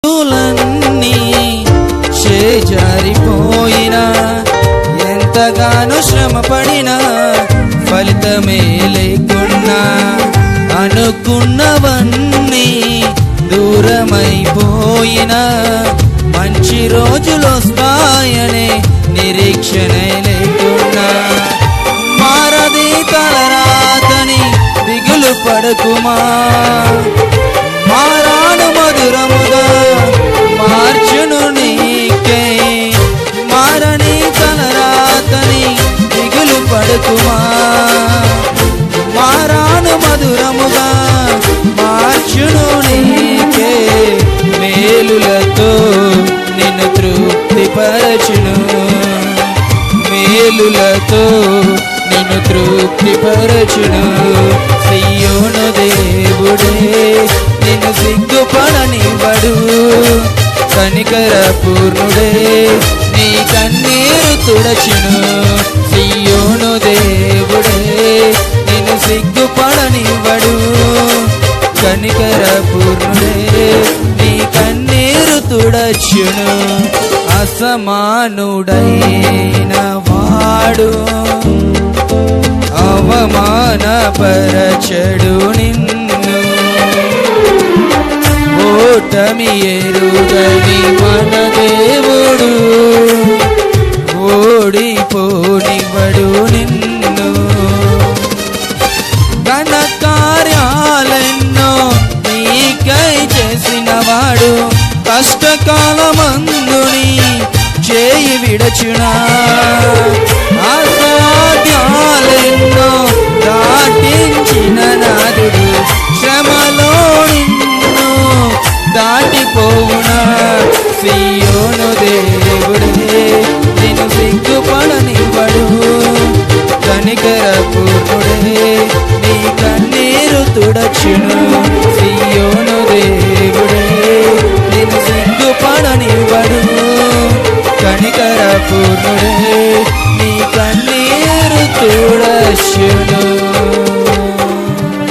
తులన్నీ చేజారిపోయినా ఎంతగానో శ్రమ పడినా ఫలితమే లేకున్నా అనుకున్నవన్నీ దూరమైపోయినా మంచి రోజులొస్తాయనే నిరీక్షణ లేకున్నా మారది తలరాతని దిగులు పడకుమా మారాను మధురముగా మార్చును నీకే మారని తలరాతని దిగులు పడకుమా మారాను మధురముగా మార్చును నీకే మేలులతో నిన్ను తృప్తిపరచును మేలులతో నిన్ను తృప్తిపరచును సియోను దేవుడే నిన్ను సిగ్గుపడనివ్వడు కనికర పూర్ణుడే నీ కన్నీరు తుడచును సియోను దేవుడే నిన్ను సిగ్గుపడనివ్వడు కనికర పూర్ణుడే నీ కన్నీరు తుడచును అసమానుడైన వాడు అవమానపరచడు నిన్ను ఓటమి ఎరుగని మన దేవుడు ఓడిపోనివ్వడు నిన్ను ఘన కార్యాలెన్నో నీకై చేసినవాడు కష్టకాలమందుని చేయి విడచునా అసాధ్యాలెన్నో దాటించిన నాదుడు శ్రమలో నిన్ను దాటిపోవునా సియోను దేవుడే నిన్ను సిగ్గుపడనివ్వడు కనికర పూర్ణుడే నీ కన్నీరు తుడచును సియోను దేవుడే నిన్ను సిగ్గుపడనివ్వడు కనికర పూర్ణుడే నీ కన్నీరు తుడచును.